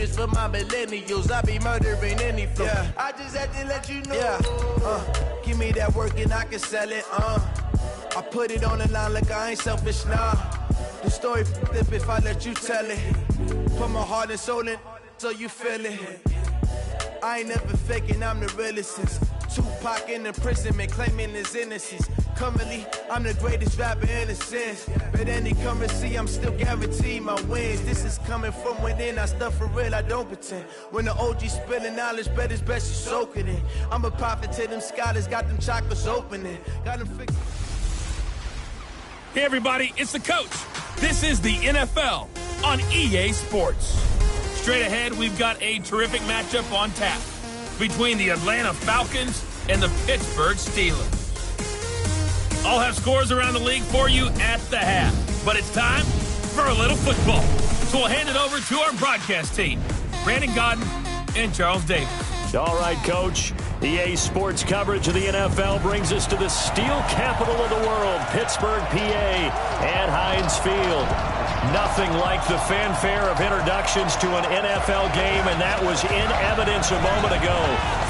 this for my millennials. I be murdering any flow. Yeah. I just had to let you know. Yeah. Give me that work and I can sell it. I put it on the line like I ain't selfish, nah. The story flip if I let you tell it. Put my heart and soul in so you feel it. I ain't never faking, I'm the realest since Tupac in imprisonment, claiming his innocence. Currently, I'm the greatest rapper in a sense. But any currency, I'm still guaranteed my wins. This is coming from within, I stuff for real, I don't pretend. When the OG spilling knowledge, bet it's best you soak it in. I'm a prophet to them scholars, got them chakras opening. Got them fixed. Hey everybody, it's the coach. This is the NFL on EA Sports. Straight ahead, we've got a terrific matchup on tap between the Atlanta Falcons and the Pittsburgh Steelers. I'll have scores around the league for you at the half, but it's time for a little football. So we'll hand it over to our broadcast team, Brandon Godden and Charles Davis. All right, Coach. EA Sports coverage of the NFL brings us to the steel capital of the world, Pittsburgh, PA, at Heinz Field. Nothing like the fanfare of introductions to an NFL game, and that was in evidence a moment ago.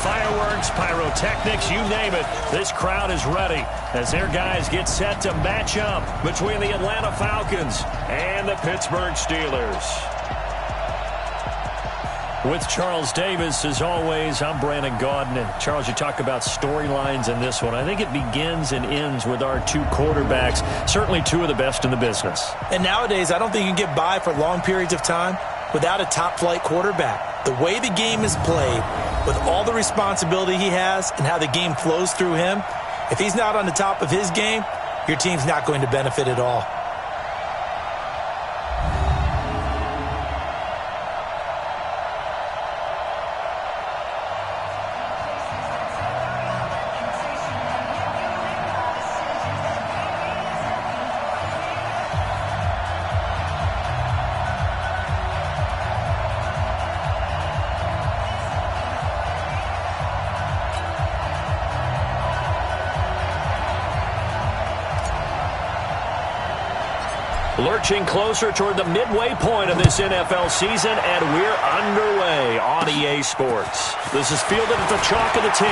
Fireworks, pyrotechnics, you name it. This crowd is ready as their guys get set to match up between the Atlanta Falcons and the Pittsburgh Steelers. With Charles Davis, as always, I'm Brandon Gaudin. And Charles, you talk about storylines in this one. I think it begins and ends with our two quarterbacks, certainly two of the best in the business. And nowadays, I don't think you can get by for long periods of time without a top-flight quarterback. The way the game is played, with all the responsibility he has and how the game flows through him, if he's not on the top of his game, your team's not going to benefit at all. Lurching closer toward the midway point of this NFL season, and we're underway on EA Sports. This is fielded at the chalk of the 10.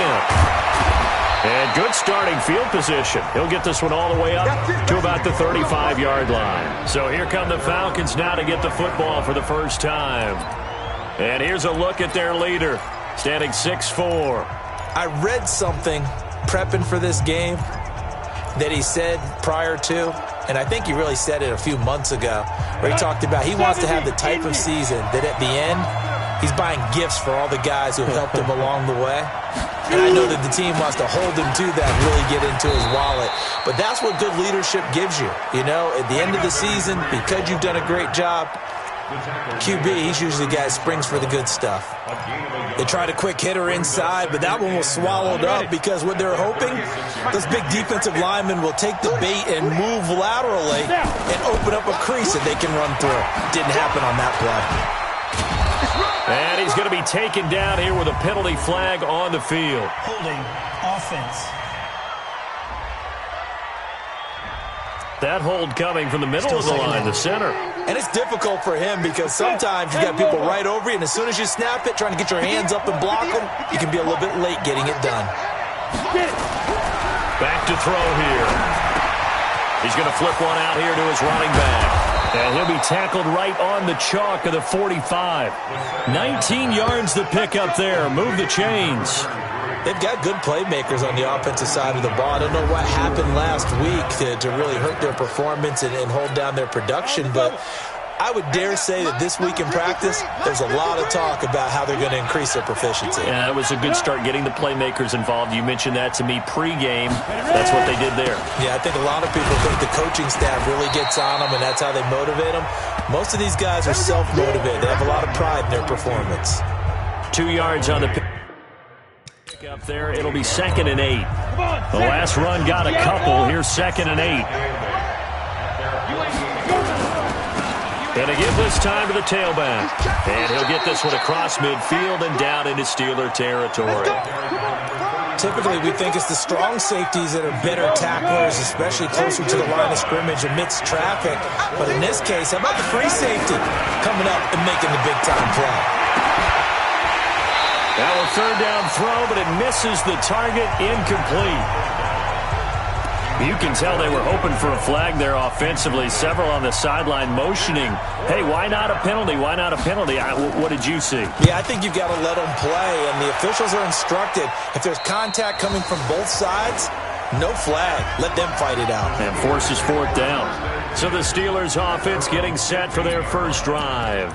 And good starting field position. He'll get this one all the way up to about the 35-yard line. So here come the Falcons now to get the football for the first time. And here's a look at their leader, standing 6'4". I read something prepping for this game that he said prior to, and I think he really said it a few months ago, where he talked about he wants to have the type of season that at the end, he's buying gifts for all the guys who have helped him along the way. And I know that the team wants to hold him to that and really get into his wallet. But that's what good leadership gives you. You know, at the end of the season, because you've done a great job, QB, he's usually the guy that springs for the good stuff. They tried a quick hitter inside, but that one was swallowed up because what they're hoping, those big defensive linemen will take the bait and move laterally and open up a crease that they can run through. Didn't happen on that play. And he's going to be taken down here with a penalty flag on the field. Holding offense. That hold coming from the middle of the line, the center. And it's difficult for him because sometimes you got people right over you, and as soon as you snap it, trying to get your hands up and block them, you can be a little bit late getting it done. Back to throw here. He's going to flip one out here to his running back. And he'll be tackled right on the chalk of the 45. 19 yards to pick up there. Move the chains. They've got good playmakers on the offensive side of the ball. I don't know what happened last week to really hurt their performance and hold down their production, but I would dare say that this week in practice, there's a lot of talk about how they're going to increase their proficiency. Yeah, it was a good start getting the playmakers involved. You mentioned that to me pregame. That's what they did there. Yeah, I think a lot of people think the coaching staff really gets on them, and that's how they motivate them. Most of these guys are self-motivated. They have a lot of pride in their performance. 2 yards on the pick. Up there, it'll be 2nd and 8. The last run got a couple. Here's 2nd and 8. And to give this time to the tailback. And he'll get this one across midfield and down into Steeler territory. Typically, we think it's the strong safeties that are better tacklers, especially closer to the line of scrimmage amidst traffic. But in this case, how about the free safety coming up and making the big-time play? Now a third down throw, but it misses the target, incomplete. You can tell they were hoping for a flag there offensively. Several on the sideline motioning, hey, why not a penalty? Why not a penalty? What did you see? Yeah, I think you've got to let them play, and the officials are instructed. If there's contact coming from both sides, no flag. Let them fight it out. And forces fourth down. So the Steelers offense getting set for their first drive.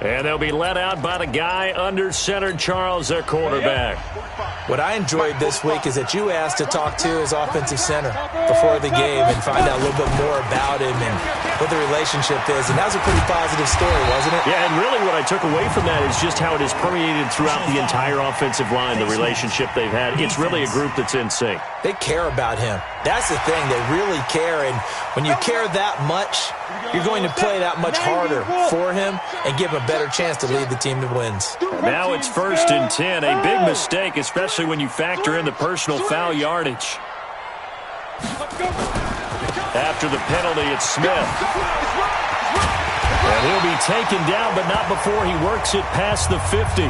And they'll be let out by the guy under center, Charles, their quarterback. What I enjoyed this week is that you asked to talk to his offensive center before the game and find out a little bit more about him and what the relationship is. And that was a pretty positive story, wasn't it? Yeah, and really what I took away from that is just how it is permeated throughout the entire offensive line, the relationship they've had. It's really a group that's in sync. They care about him. That's the thing. They really care. And when you care that much, you're going to play that much harder for him and give him a better chance to lead the team to wins. Now it's 1st and 10. A big mistake, especially when you factor in the personal foul yardage. After the penalty, it's Smith. And he'll be taken down, but not before he works it past the 50.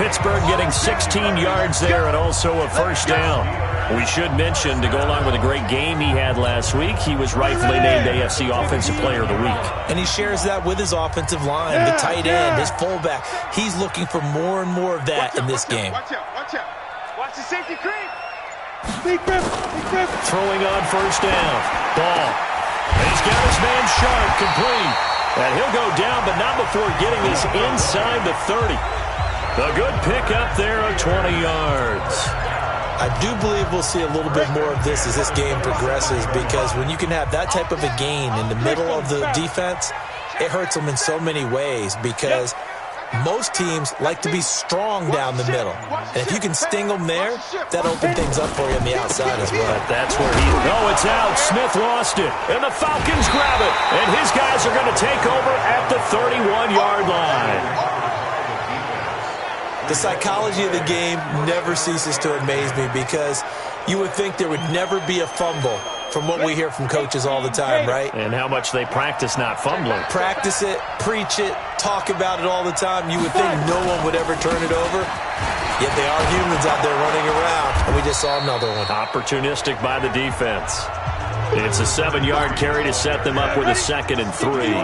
Pittsburgh getting 16 yards there and also a first down. We should mention, to go along with a great game he had last week, he was rightfully named AFC Offensive Player of the Week. And he shares that with his offensive line, the tight end, his fullback. He's looking for more and more of that in this game. Watch out, watch out. Watch the safety creep. Throwing on first down. Ball. He's got his man Sharp complete. And he'll go down, but not before getting this inside the 30. A good pickup there of 20 yards. I do believe we'll see a little bit more of this as this game progresses, because when you can have that type of a gain in the middle of the defense, it hurts them in so many ways, because most teams like to be strong down the middle. And if you can sting them there, that'll open things up for you on the outside as well. That's where it's out. Smith lost it, and the Falcons grab it. And his guys are going to take over at the 31-yard line. The psychology of the game never ceases to amaze me, because you would think there would never be a fumble from what we hear from coaches all the time, right? And how much they practice not fumbling. Practice it, preach it, talk about it all the time. You would think no one would ever turn it over, yet they are humans out there running around, and we just saw another one. Opportunistic by the defense. It's a 7-yard carry to set them up with a 2nd and 3.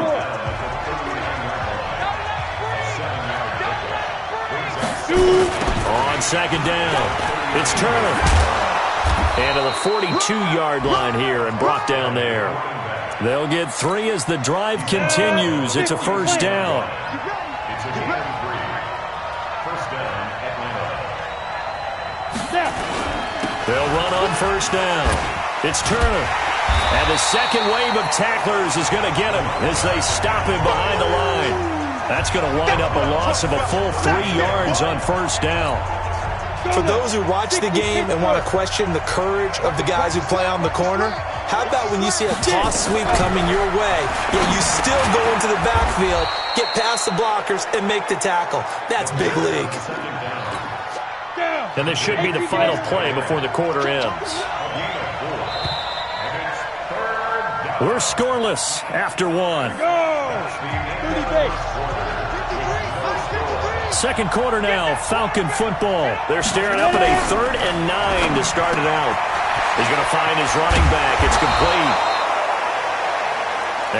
On 2nd down, it's Turner. And to the 42-yard line here and brought down there. They'll get 3 as the drive continues. It's a first down. They'll run on first down. It's Turner. And the second wave of tacklers is going to get him as they stop him behind the line. That's going to wind up a loss of a full 3 yards on first down. For those who watch the game and want to question the courage of the guys who play on the corner, how about when you see a toss sweep coming your way, yet you still go into the backfield, get past the blockers, and make the tackle? That's big league. And this should be the final play before the quarter ends. We're scoreless after 1. Second quarter now, Falcon football. They're staring up at a 3rd and 9 to start it out. He's going to find his running back. It's complete.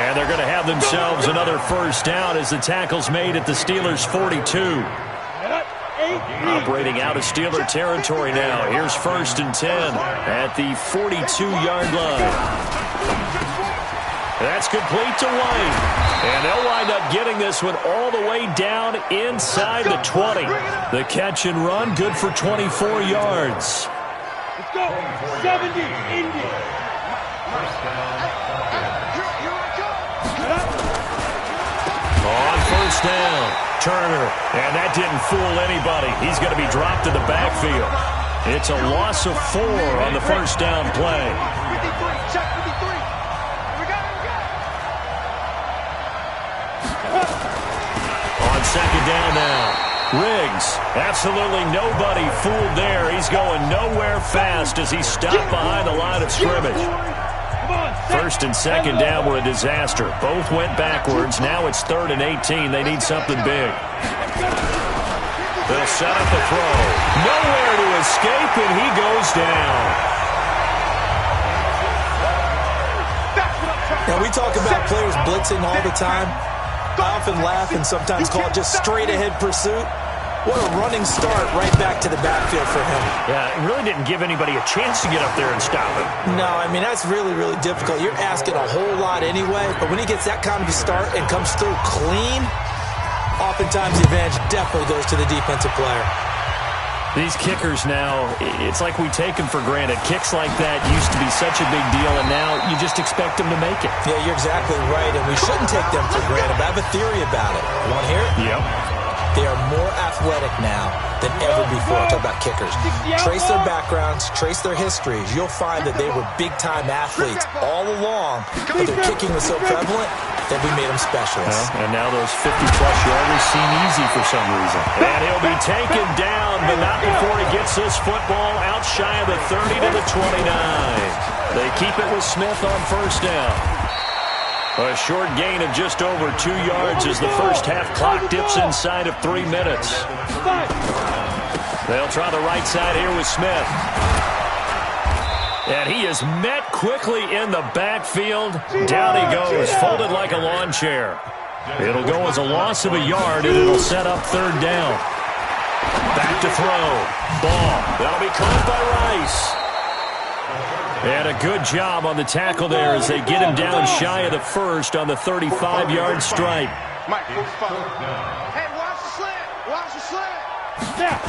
And they're going to have themselves another first down as the tackle's made at the Steelers' 42. Operating out of Steeler territory now. Here's 1st and 10 at the 42-yard line. That's complete to White. And they'll wind up getting this one all the way down inside the 20. The catch and run, good for 24 yards. Let's go. 70, Indy. On first down, Turner. And that didn't fool anybody. He's going to be dropped in the backfield. It's a loss of 4 on the first down play. 53, check 53. On second down now. Riggs, absolutely nobody fooled there. He's going nowhere fast as he stopped behind the line of scrimmage. 1st and 2nd down were a disaster. Both went backwards. Now it's 3rd and 18. They need something big. They'll set up the throw. Nowhere to escape, and he goes down. Now, we talk about players blitzing all the time. I often laugh and sometimes call it just straight-ahead pursuit. What a running start right back to the backfield for him. Yeah, it really didn't give anybody a chance to get up there and stop him. No, I mean, that's really, really difficult. You're asking a whole lot anyway, but when he gets that kind of a start and comes through clean, oftentimes the advantage definitely goes to the defensive player. These kickers now, it's like we take them for granted. Kicks like that used to be such a big deal, and now you just expect them to make it. Yeah, you're exactly right, and we shouldn't take them for granted, but I have a theory about it. You want to hear it? Yep. They are more athletic now than ever before. Talk about kickers. Trace their backgrounds, trace their histories. You'll find that they were big-time athletes all along, but their kicking was so prevalent that we made them specialists. Well, and now those 50-plus yarders seem easy for some reason. And he'll be taken down, but not before he gets this football out shy of the 30 to the 29. They keep it with Smith on first down. A short gain of just over 2 yards as the first half clock dips inside of 3 minutes. They'll try the right side here with Smith. And he is met quickly in the backfield. Down he goes, folded like a lawn chair. It'll go as a loss of a yard, and it'll set up third down. Back to throw. Ball. That'll be caught by Rice. And a good job on the tackle there as they get him down shy of the first on the 35-yard stripe. Hey, watch the slant. Watch the slant. Yeah.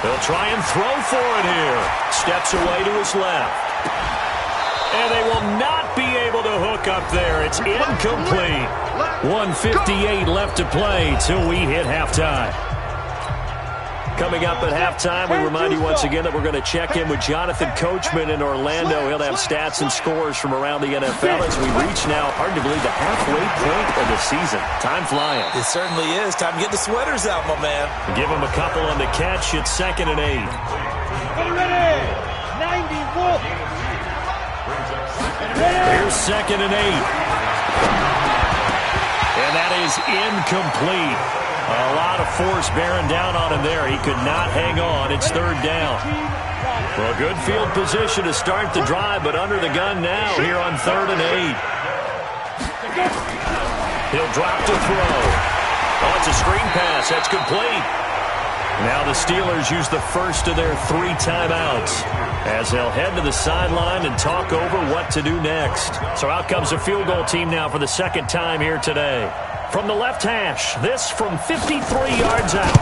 They'll try and throw for it here. Steps away to his left. And they will not be able to hook up there. It's incomplete. 1:58 left to play till we hit halftime. Coming up at halftime, we remind you once again that we're going to check in with Jonathan Coachman in Orlando. He'll have stats and scores from around the NFL as we reach now, hard to believe, the halfway point of the season. Time flying. It certainly is. Time to get the sweaters out, my man. Give him a couple on the catch. It's 2nd and 8. Ready. 91. Here's 2nd and 8. And that is incomplete. A lot of force bearing down on him there. He could not hang on. It's 3rd down. Well, good field position to start the drive, but under the gun now here on 3rd and 8. He'll drop to throw. Oh, it's a screen pass. That's complete. Now the Steelers use the first of their 3 timeouts as they'll head to the sideline and talk over what to do next. So out comes the field goal team now for the 2nd time here today. From the left hash, this from 53 yards out.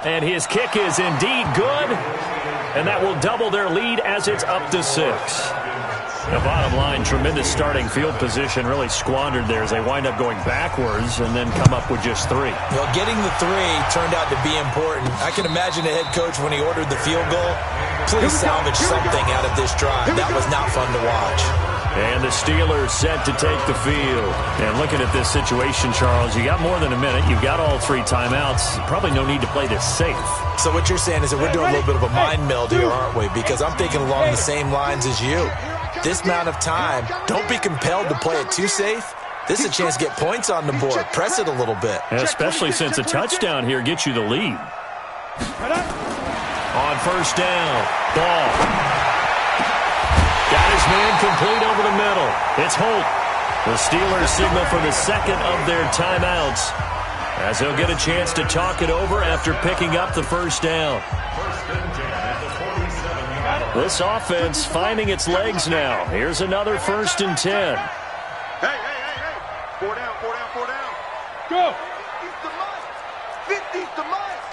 And his kick is indeed good, and that will double their lead as it's up to 6. The bottom line, tremendous starting field position, really squandered there as they wind up going backwards and then come up with just 3. Well, getting the 3 turned out to be important. I can imagine the head coach when he ordered the field goal. Please salvage something out of this drive. That was not fun to watch. And the Steelers set to take the field. And looking at this situation, Charles, you got more than a minute. You've got all 3 timeouts. Probably no need to play this safe. So what you're saying is that we're doing a little bit of a mind meld here, aren't we? Because I'm thinking along the same lines as you. This amount of time, don't be compelled to play it too safe. This is a chance to get points on the board. Press it a little bit. And especially since a touchdown here gets you the lead. On first down, Ball. Got his man complete over the middle. It's Holt. The Steelers signal for the 2nd of their timeouts as they'll get a chance to talk it over after picking up the first down. This offense finding its legs now. Here's another 1st and 10. Hey. 4 down. Go. 50's the mice.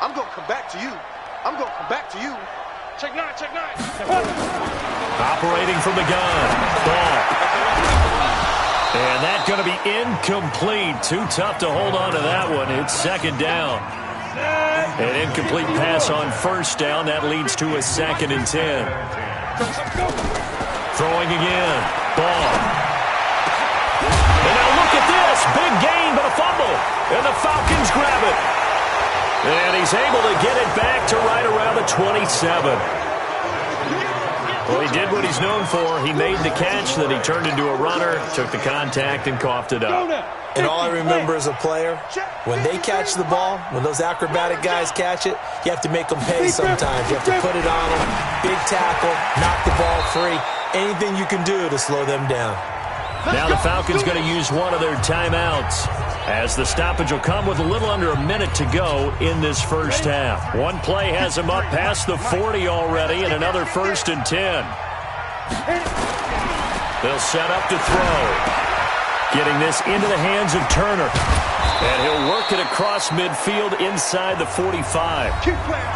I'm going to come back to you. Check 9. Operating from the gun. Ball. And that's going to be incomplete. Too tough to hold on to that one. It's 2nd down. An incomplete pass on first down. That leads to a 2nd and 10. Throwing again. Ball. And now look at this. Big gain, but a fumble. And the Falcons grab it. And he's able to get it back to right around the 27. Well, he did what he's known for. He made the catch, then he turned into a runner, took the contact, and coughed it up. And all I remember as a player, when they catch the ball, when those acrobatic guys catch it, you have to make them pay sometimes. You have to put it on them, big tackle, knock the ball free, anything you can do to slow them down. Now the Falcons going to use one of their timeouts, as the stoppage will come with a little under a minute to go in this first half. One play has them up past the 40 already, and another 1st and 10. They'll set up to throw. Getting this into the hands of Turner. And he'll work it across midfield inside the 45.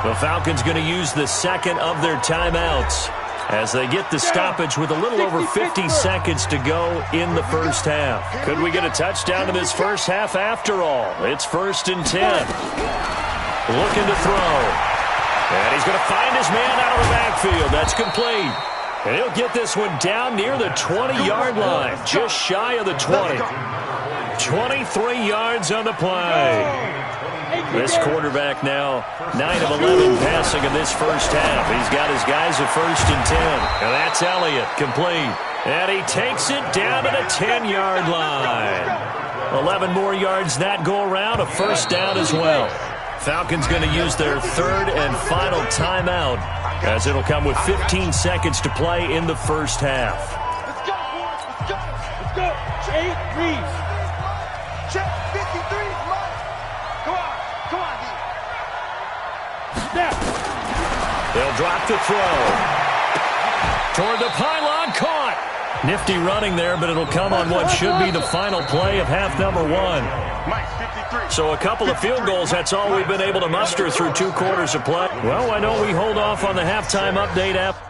The Falcons going to use the second of their timeouts as they get the stoppage with a little over 50 seconds to go in the first half. Could we get a touchdown in this first half after all? It's 1st and 10. Looking to throw. And he's going to find his man out of the backfield. That's complete. And he'll get this one down near the 20-yard line, just shy of the 20. 23 yards on the play. This quarterback now 9 of 11 passing in this first half. He's got his guys at 1st and 10. And that's Elliott, complete. And he takes it down to the 10-yard line. 11 more yards that go around, a first down as well. Falcons going to use their third and final timeout, as it'll come with 15 seconds to play in the first half. Let's go, boys. Let's go. Let's go. Check, please. Check 53, Mike. Come on. Come on, D. Snap. They'll drop the throw. Toward the pylon, caught. Nifty running there, but it'll come on what should be the final play of half number 1. Mike, 53. So a couple of field goals, that's all we've been able to muster through 2 quarters of play. Well, I know we hold off on the halftime update after.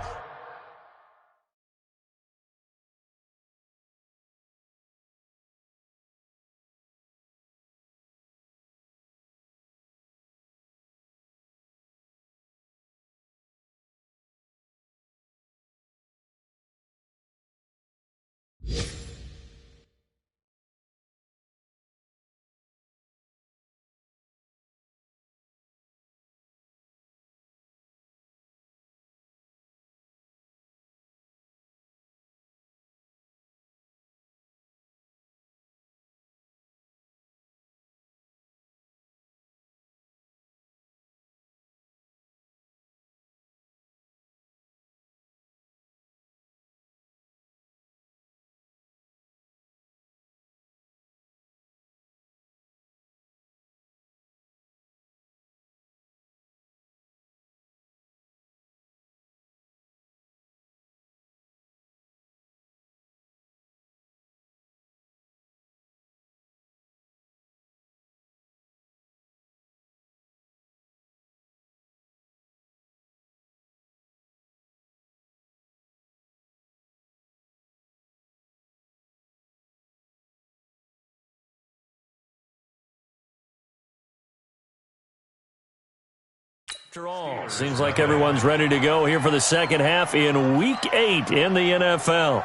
After all, seems like everyone's ready to go here for the second half in Week 8 in the NFL.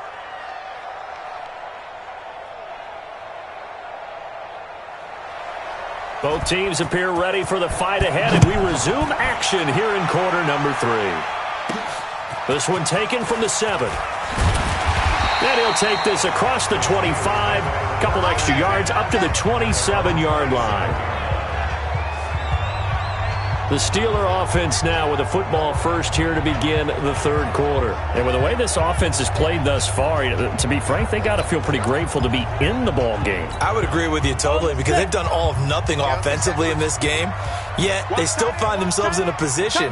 Both teams appear ready for the fight ahead, and we resume action here in quarter number 3. This one taken from the 7. And he'll take this across the 25, couple extra yards up to the 27-yard line. The Steeler offense now with a football first here to begin the third quarter. And with the way this offense has played thus far, to be frank, they got to feel pretty grateful to be in the ball game. I would agree with you totally, because they've done all of nothing offensively in this game, yet they still find themselves in a position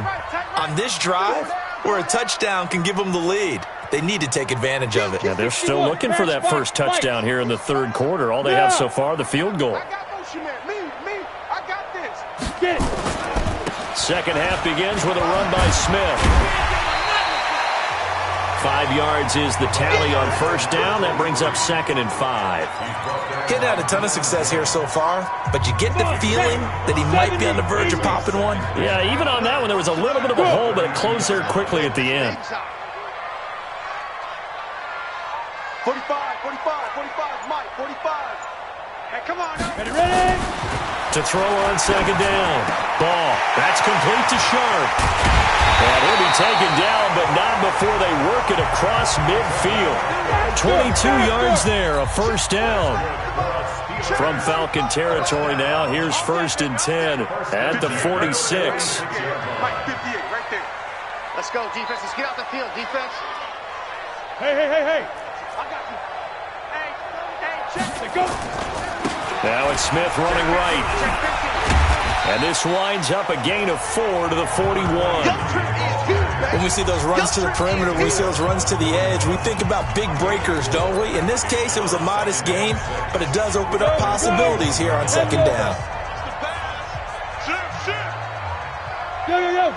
on this drive where a touchdown can give them the lead. They need to take advantage of it. Yeah, they're still looking for that first touchdown here in the third quarter. All they have so far, the field goal. I got motion, man. Me. I got this. Get it. Second half begins with a run by Smith. 5 yards is the tally on first down. That brings up 2nd and 5. Getting had a ton of success here so far, but you get the feeling that he might be on the verge of popping one. Yeah, even on that one, there was a little bit of a hole, but it closed there quickly at the end. 45, Mike, 45. Hey, come on. Ready? To throw on second down. Ball. That's complete to Sharp. And he'll be taken down, but not before they work it across midfield. 22 yards there, a first down. From Falcon territory now, here's 1st and 10 at the 46. Mike, 58, right there. Let's go, defense. Let's get out the field, defense. Hey. I got you. Hey, check. Go. Now it's Smith running right. And this winds up a gain of 4 to the 41. When we see those runs to the perimeter, when we see those runs to the edge, we think about big breakers, don't we? In this case, it was a modest gain, but it does open up possibilities here on 2nd down.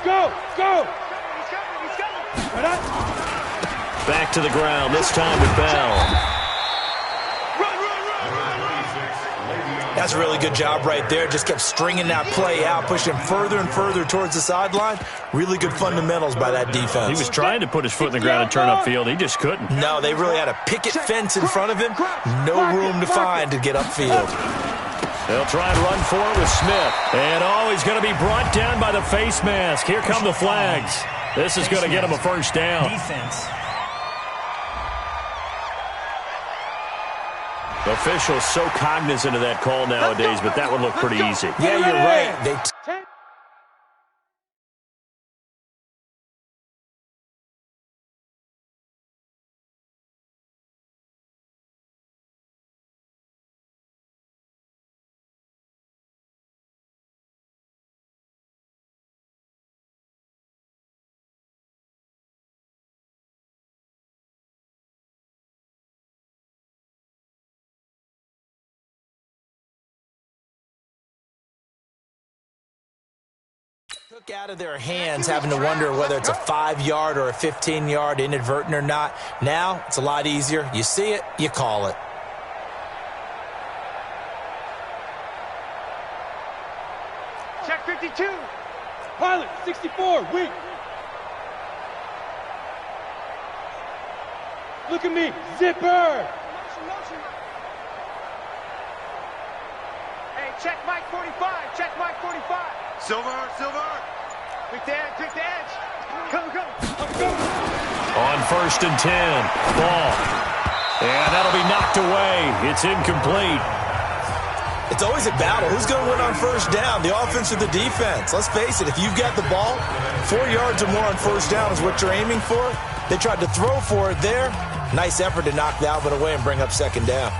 Go. Back to the ground, this time with Bell. That's a really good job right there. Just kept stringing that play out, pushing him further and further towards the sideline. Really good fundamentals by that defense. He was trying to put his foot in the ground and turn upfield. He just couldn't. No, they really had a picket fence in front of him. No room to find to get upfield. They'll try and run for it with Smith. And he's going to be brought down by the face mask. Here come the flags. This is going to get him a first down. Defense. Officials so cognizant of that call nowadays, but that would look pretty easy. Yeah, you're right. Took out of their hands, having to wonder whether it's a 5-yard or a 15-yard inadvertent or not. Now it's a lot easier. You see it, you call it. Check 52. Pilot, 64, weak. Look at me, zipper. Hey, check Mike 45, check Mike 45. Silver. Quick the edge. Go. On 1st and 10, ball. And that'll be knocked away. It's incomplete. It's always a battle. Who's going to win on 1st down, the offense or the defense? Let's face it, if you've got the ball, 4 yards or more on 1st down is what you're aiming for. They tried to throw for it there. Nice effort to knock that one away and bring up 2nd down.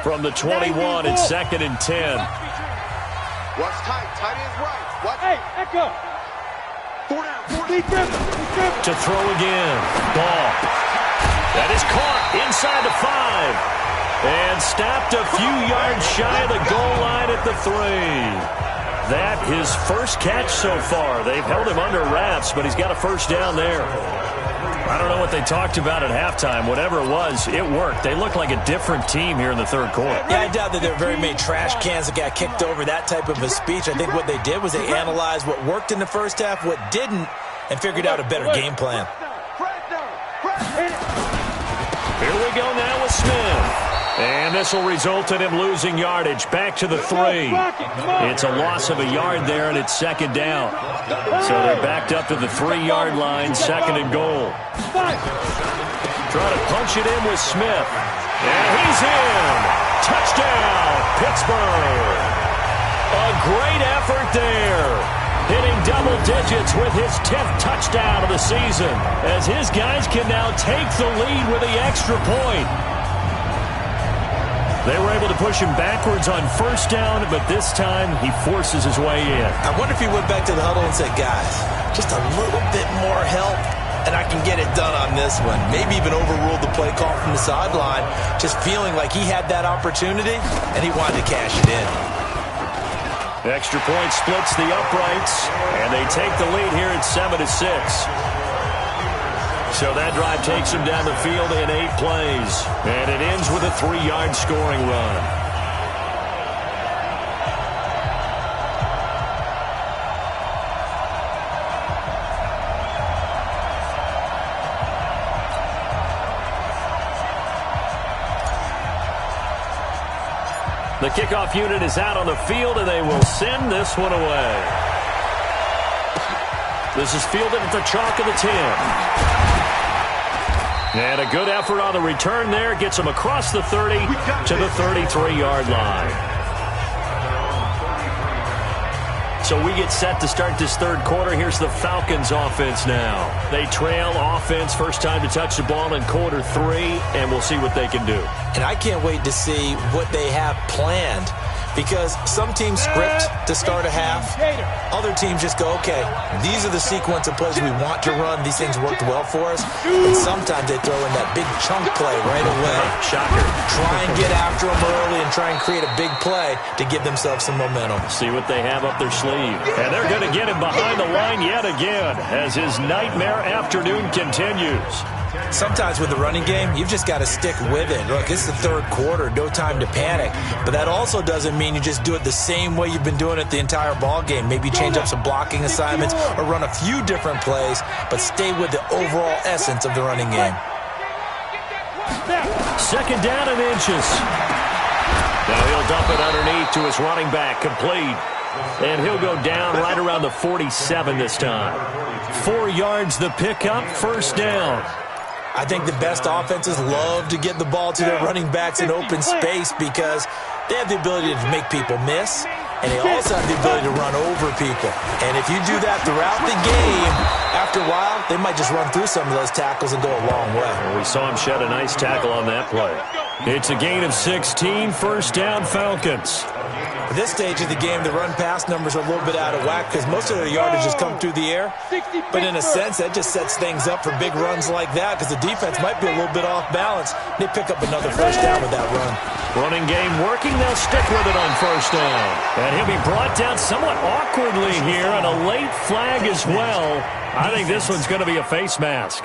From the 21, it's 2nd and 10. Watch tight. Tight ends right. Watch. Hey, echo. 4 down. To throw again. Ball. That is caught inside the 5. And stopped a few yards shy of the goal line at the 3. That his first catch so far. They've held him under wraps, but he's got a first down there. I don't know what they talked about at halftime. Whatever it was, it worked. They look like a different team here in the 3rd quarter. Yeah, I doubt that there are very many trash cans that got kicked over, that type of a speech. I think what they did was they analyzed what worked in the 1st half, what didn't, and figured out a better game plan. Here we go now with Smith. And this will result in him losing yardage. Back to the 3. It's a loss of a yard there, and it's 2nd down. So they're backed up to the 3-yard line, 2nd and goal. Try to punch it in with Smith. And he's in. Touchdown, Pittsburgh. A great effort there. Hitting double digits with his 10th touchdown of the season, as his guys can now take the lead with the extra point. They were able to push him backwards on 1st down, but this time he forces his way in. I wonder if he went back to the huddle and said, guys, just a little bit more help, and I can get it done on this one. Maybe even overruled the play call from the sideline, just feeling like he had that opportunity, and he wanted to cash it in. The extra point splits the uprights, and they take the lead here at 7-6. So that drive takes him down the field in 8 plays. And it ends with a 3-yard scoring run. The kickoff unit is out on the field, and they will send this one away. This is fielded at the chalk of the 10. And a good effort on the return there. Gets him across the 30 to the 33-yard line. So we get set to start this third quarter. Here's the Falcons offense now. They trail offense, first time to touch the ball in quarter 3, and we'll see what they can do. And I can't wait to see what they have planned, because some teams script to start a half. Other teams just go, okay, these are the sequence of plays we want to run. These things worked well for us. And sometimes they throw in that big chunk play right away. Shocker. Try and get after them early and try and create a big play to give themselves some momentum. See what they have up their sleeve. And they're going to get him behind the line yet again as his nightmare afternoon continues. Sometimes with the running game, you've just got to stick with it. Look, it's the third quarter, no time to panic. But that also doesn't mean you just do it the same way you've been doing it the entire ball game. Maybe change up some blocking assignments or run a few different plays, but stay with the overall essence of the running game. Second down and inches. Now he'll dump it underneath to his running back, complete. And he'll go down right around the 47 this time. 4 yards the pickup, first down. I think the best offenses love to get the ball to their running backs in open space because they have the ability to make people miss, and they also have the ability to run over people. And if you do that throughout the game, after a while, they might just run through some of those tackles and go a long way. Well, we saw him shed a nice tackle on that play. It's a gain of 16, first down Falcons. At this stage of the game, the run-pass numbers are a little bit out of whack because most of their yardage has come through the air. But in a sense, that just sets things up for big runs like that because the defense might be a little bit off balance. They pick up another first down with that run. Running game working. They'll stick with it on first down. And he'll be brought down somewhat awkwardly here, and a late flag as well. I think this one's going to be a face mask.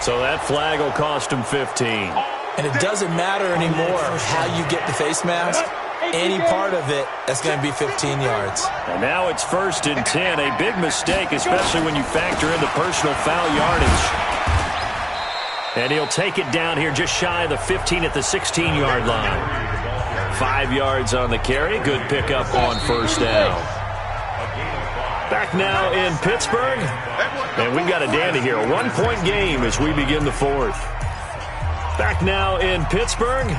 So that flag will cost him 15. And it doesn't matter anymore how you get the face mask. Any part of it, that's going to be 15 yards. And now it's 1st and 10. A big mistake, especially when you factor in the personal foul yardage. And he'll take it down here just shy of the 15 at the 16-yard line. 5 yards on the carry. Good pickup on first down. Back now in Pittsburgh. And we've got a dandy here. A 1-point game as we begin the fourth. Back now in Pittsburgh.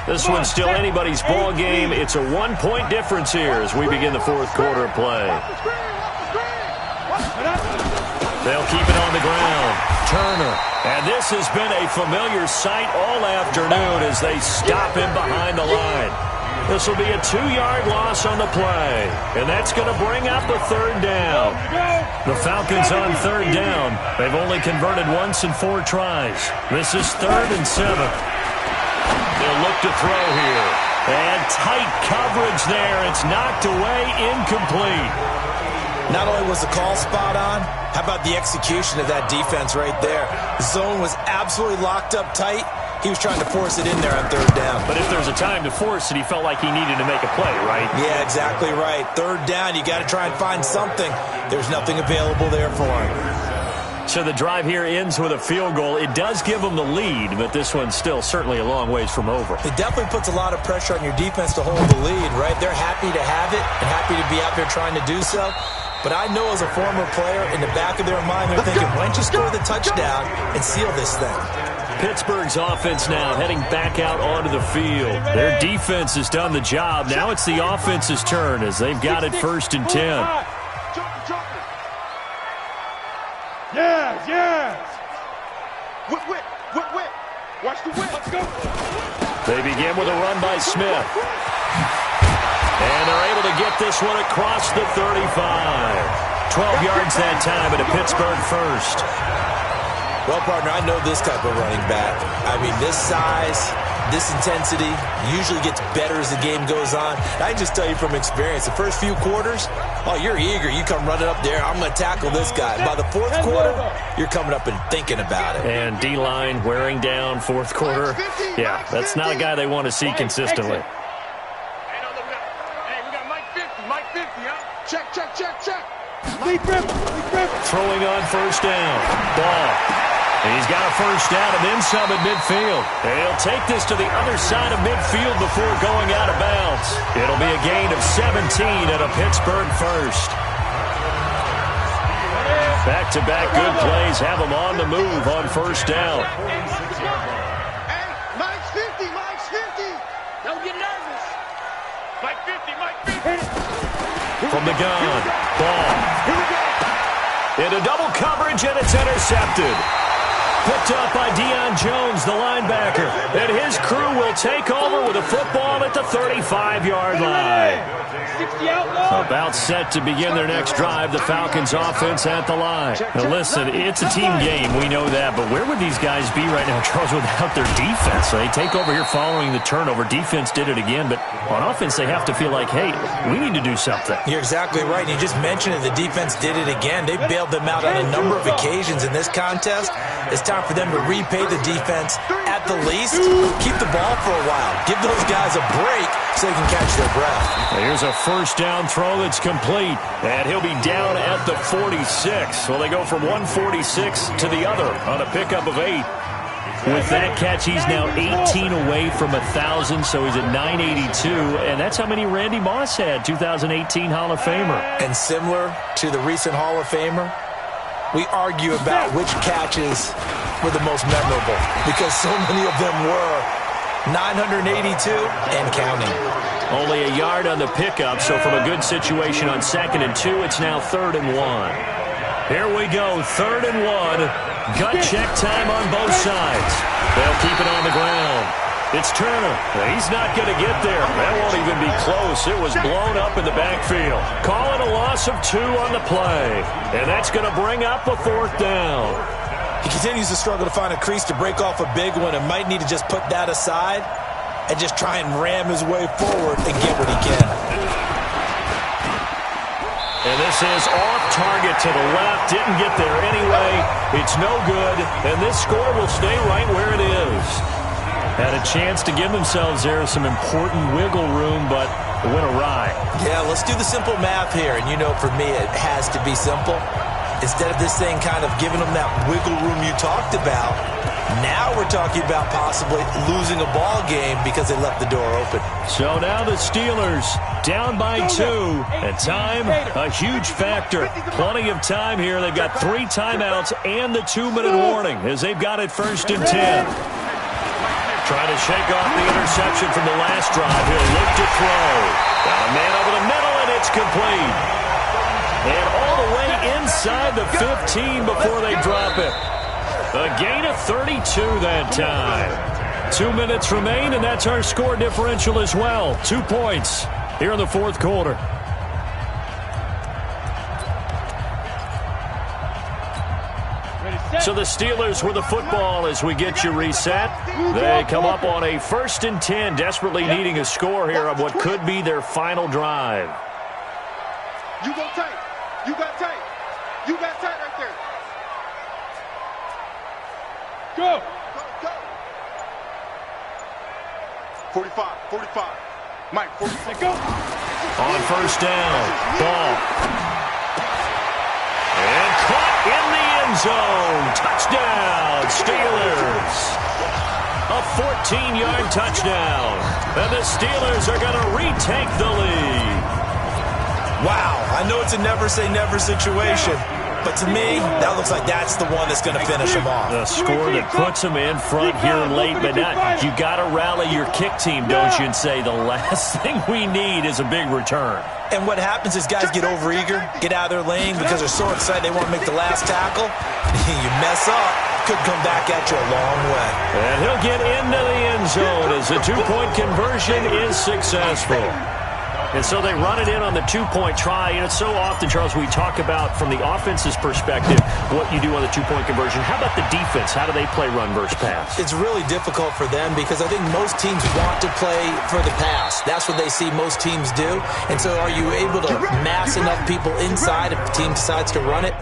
This one's still anybody's ball game. It's a 1-point difference here as we begin the fourth quarter of play. They'll keep it on the ground. Turner. And this has been a familiar sight all afternoon as they stop him behind the line. This will be a 2-yard loss on the play. And that's going to bring up a third down. The Falcons on third down. They've only converted once in 4 tries. This is 3rd and 7. They'll look to throw here. And tight coverage there. It's knocked away, incomplete. Not only was the call spot on, how about the execution of that defense right there? The zone was absolutely locked up tight. He was trying to force it in there on third down. But if there's a time to force it, he felt like he needed to make a play, right? Yeah, exactly right. Third down, you got to try and find something. There's nothing available there for him. So the drive here ends with a field goal. It does give them the lead, but this one's still certainly a long ways from over. It definitely puts a lot of pressure on your defense to hold the lead, right? They're happy to have it and happy to be out there trying to do so. But I know as a former player, in the back of their mind, they're thinking, why don't you score the touchdown and seal this thing? Pittsburgh's offense now heading back out onto the field. Their defense has done the job. Now it's the offense's turn as they've got it 1st and 10. Yes. Whip. Watch the whip. Let's go. They begin with a run by Smith. And they're able to get this one across the 35. 12 yards that time at a Pittsburgh first. Well, partner, I know this type of running back. I mean, this size, this intensity usually gets better as the game goes on. I can just tell you from experience, the first few quarters, oh, you're eager. You come running up there, I'm going to tackle this guy. By the fourth quarter, you're coming up and thinking about it. And D-line wearing down fourth quarter. Yeah, that's not a guy they want to see consistently. Check. Throwing on first down. Ball. He's got a first down and then some at midfield. And he'll take this to the other side of midfield before going out of bounds. It'll be a gain of 17 and a Pittsburgh first. Back-to-back good plays have them on the move on first down. Hey, Mike's 50, Mike's 50. Don't get nervous. Mike 50, Mike 50. From the gun, ball. Into double coverage, and it's intercepted. Picked up by Deion Jones, the linebacker. And his crew will take over with a football at the 35-yard line. 60 out. About set to begin their next drive, the Falcons offense at the line. Now listen, it's a team game, we know that, but where would these guys be right now, Charles, without their defense? They take over here following the turnover. Defense did it again, but on offense they have to feel like, hey, we need to do something. You're exactly right. You just mentioned it. The defense did it again. They bailed them out on a number of occasions in this contest. It's time for them to repay the defense at the least. Keep the ball for a while. Give those guys a break so they can catch their breath. Here's a first down throw that's complete, and he'll be down at the 46. Well, they go from 146 to the other on a pickup of 8. With that catch, he's now 18 away from 1,000, so he's at 982, and that's how many Randy Moss had, 2018 Hall of Famer. And similar to the recent Hall of Famer, we argue about which catches were the most memorable because so many of them were 982 and counting. Only a yard on the pickup, so from a good situation on 2nd and 2, it's now 3rd and 1. Here we go, 3rd and 1. Gut check time on both sides. They'll keep it on the ground. It's Turner. He's not going to get there. That won't even be close. It was blown up in the backfield. Call it a loss of 2 on the play. And that's going to bring up a 4th down. He continues to struggle to find a crease to break off a big one and might need to just put that aside and just try and ram his way forward and get what he can. And this is off target to the left. Didn't get there anyway. It's no good. And this score will stay right where it is. Had a chance to give themselves there some important wiggle room, but it went awry. Yeah, let's do the simple math here. And you know, for me, it has to be simple. Instead of this thing kind of giving them that wiggle room you talked about, now we're talking about possibly losing a ball game because they left the door open. So now the Steelers down by 2. And time, a huge factor. Plenty of time here. They've got 3 timeouts and the 2-minute warning as they've got it 1st and 10. Trying to shake off the interception from the last drive. He'll look to throw. Got a man over the middle, and it's complete. And all the way inside the 15 before they drop it. A gain of 32 that time. 2 minutes remain, and that's our score differential as well. 2 points here in the 4th quarter. So the Steelers with the football as we get you reset. They come up on a 1st and 10, desperately needing a score here of what could be their final drive. You go tight. You got tight. You got tight right there. Go. Go. 45. 45. Mike, 45. Go. On 1st down. Ball. And caught in the end zone. Touchdown, Steelers. A 14-yard touchdown. And the Steelers are going to retake the lead. Wow, I know it's a never-say-never situation, but to me, that looks like that's the one that's going to finish them off. A score that puts them in front here late, but not. You got to rally your kick team, don't you, and say the last thing we need is a big return. And what happens is guys get overeager, get out of their lane because they're so excited they want to make the last tackle. You mess up, could come back at you a long way. And he'll get into the end zone as the 2-point conversion is successful. And so they run it in on the 2-point try. And it's so often, Charles, we talk about from the offense's perspective what you do on the 2-point conversion. How about the defense? How do they play run versus pass? It's really difficult for them because I think most teams want to play for the pass. That's what they see most teams do. And so are you able to mass enough people inside if the team decides to run it?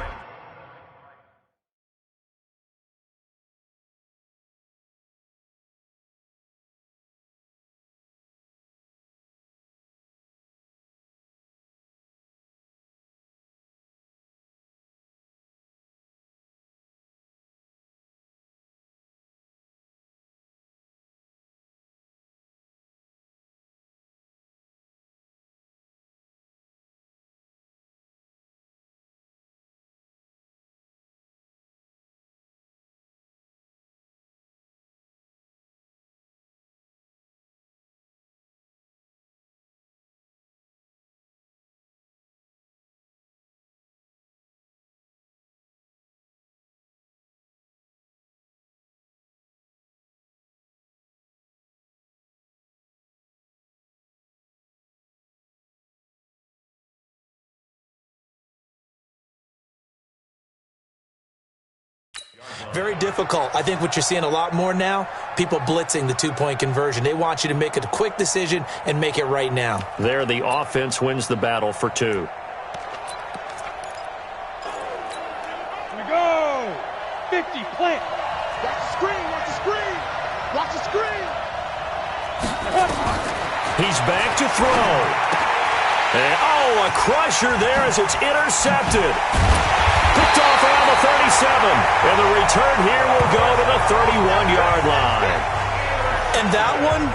Very difficult. I think what you're seeing a lot more now, people blitzing the two-point conversion. They want you to make a quick decision and make it right now. There, the offense wins the battle for 2. Here we go. 50, plant. Watch the screen, watch the screen. Watch the screen. He's back to throw. And, oh, a crusher there as it's intercepted. Picked off around the 37. And the return here will go to the 31-yard line. And that one,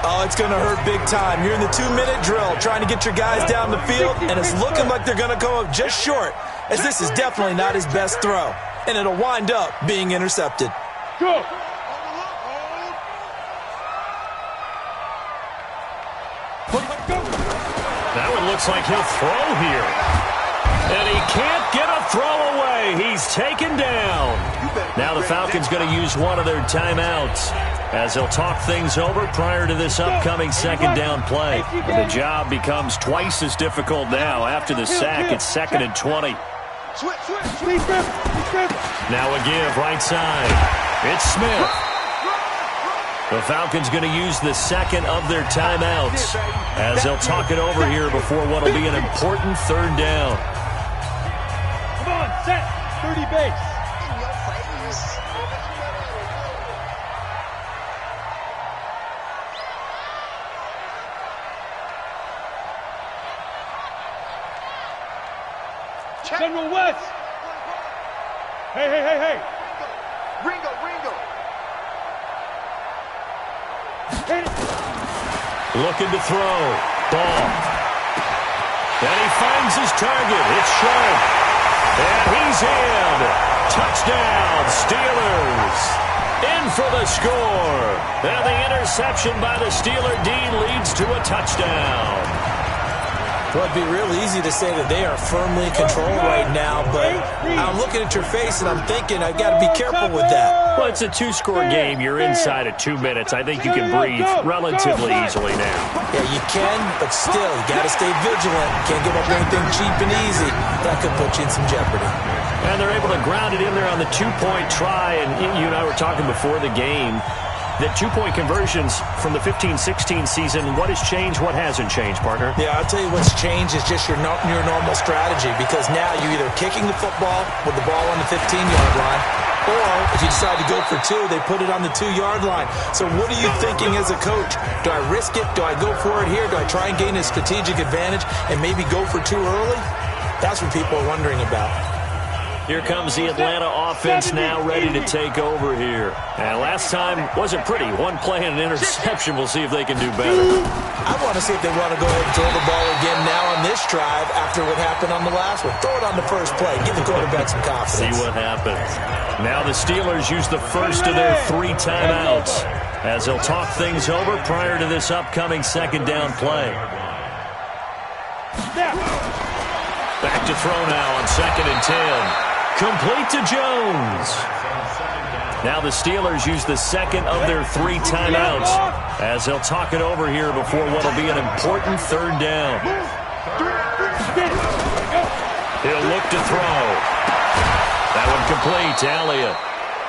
oh, it's going to hurt big time. You're in the 2-minute drill trying to get your guys down the field, and it's looking like they're going to come up just short, as this is definitely not his best throw. And it'll wind up being intercepted. Go. That one looks like he'll throw here. And he can't get a throw away. He's taken down. Now the Falcons going to use one of their timeouts as they'll talk things over prior to this upcoming second down play. The job becomes twice as difficult now. After the sack, it's 2nd and 20. Now a give right side. It's Smith. The Falcons going to use the second of their timeouts as they'll talk it over here before what will be an important 3rd down. Come on, set. 30 base. General West. Hey. Ringo. Looking to throw. Ball. And he finds his target. It's sharp. And he's in. Touchdown, Steelers. In for the score. And the interception by the Steeler Dean leads to a touchdown. Well, it'd be real easy to say that they are firmly controlled right now, but I'm looking at your face and I'm thinking I've got to be careful with that. Well, it's a 2-score game. You're inside of 2 minutes. I think you can breathe relatively easily now. Yeah, you can, but still, you got to stay vigilant. Can't give up anything cheap and easy. That could put you in some jeopardy. And they're able to ground it in there on the 2-point try. And you and I were talking before the game that 2-point conversions from the 15-16 season, what has changed, what hasn't changed, partner? Yeah, I'll tell you what's changed is just your normal strategy, because now you're either kicking the football with the ball on the 15-yard line, or if you decide to go for 2, they put it on the 2-yard line. So what are you thinking as a coach? Do I risk it? Do I go for it here? Do I try and gain a strategic advantage and maybe go for 2 early? That's what people are wondering about. Here comes the Atlanta offense now ready to take over here. And last time wasn't pretty. One play and an interception. We'll see if they can do better. I want to see if they want to go ahead and throw the ball again now on this drive after what happened on the last one. Throw it on the first play. Give the quarterback some confidence. See what happens. Now the Steelers use the first of their 3 timeouts as they'll talk things over prior to this upcoming second down play. Back to throw now on 2nd and 10. Complete to Jones. Now the Steelers use the second of their 3 timeouts as they'll talk it over here before what will be an important 3rd down. He'll look to throw. That one complete to Elliott.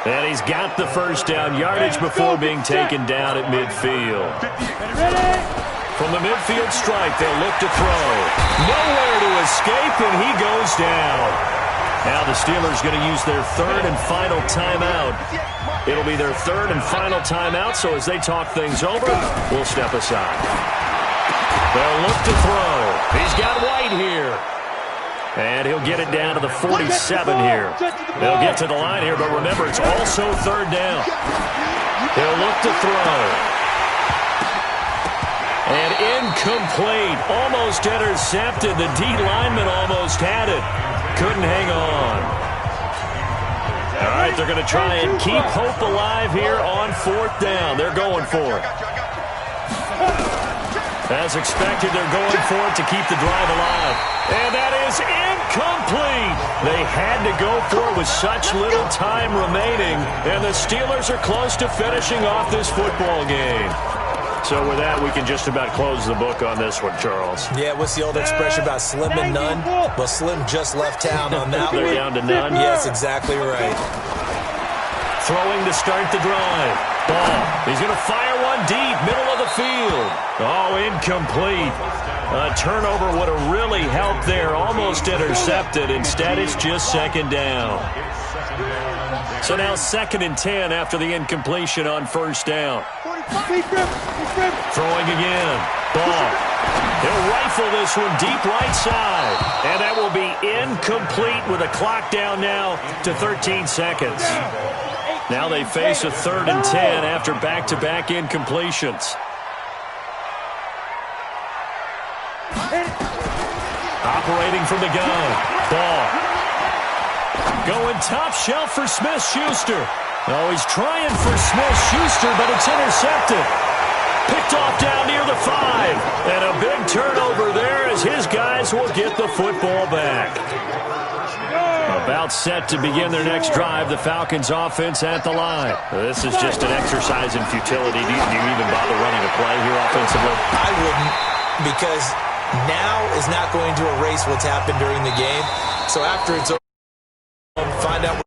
And he's got the first down yardage before being taken down at midfield. From the midfield stripe, they'll look to throw. Nowhere to escape, and he goes down. Now the Steelers going to use their 3rd and final timeout. It'll be their 3rd and final timeout, so as they talk things over, we'll step aside. They'll look to throw. He's got White here. And he'll get it down to the 47 here. They'll get to the line here, but remember, it's also 3rd down. They'll look to throw. And incomplete. Almost intercepted. The D lineman almost had it. Couldn't hang on. All right, they're going to try and keep hope alive here on 4th down. They're going for it. As expected, they're going for it to keep the drive alive. And that is incomplete. They had to go for it with such little time remaining. And the Steelers are close to finishing off this football game. So with that, we can just about close the book on this one, Charles. Yeah, what's the old expression about slim and none? Well, Slim just left town on that one. They're down to none? Yes, exactly right. Throwing to start the drive. Ball. He's going to fire one deep, middle of the field. Oh, incomplete. A turnover would have really helped there. Almost intercepted. Instead, it's just second down. So now 2nd and 10 after the incompletion on first down. Throwing again. Ball. He'll rifle this one deep right side. And that will be incomplete with a clock down now to 13 seconds. Now they face a 3rd and 10 after back-to-back incompletions. Operating from the gun. Ball. Going top shelf for Smith-Schuster. Oh, he's trying for Smith-Schuster, but it's intercepted. Picked off down near the 5. And a big turnover there as his guys will get the football back. About set to begin their next drive. The Falcons offense at the line. This is just an exercise in futility. Do you even bother running a play here offensively? I wouldn't, because now is not going to erase what's happened during the game. So after it's over, find out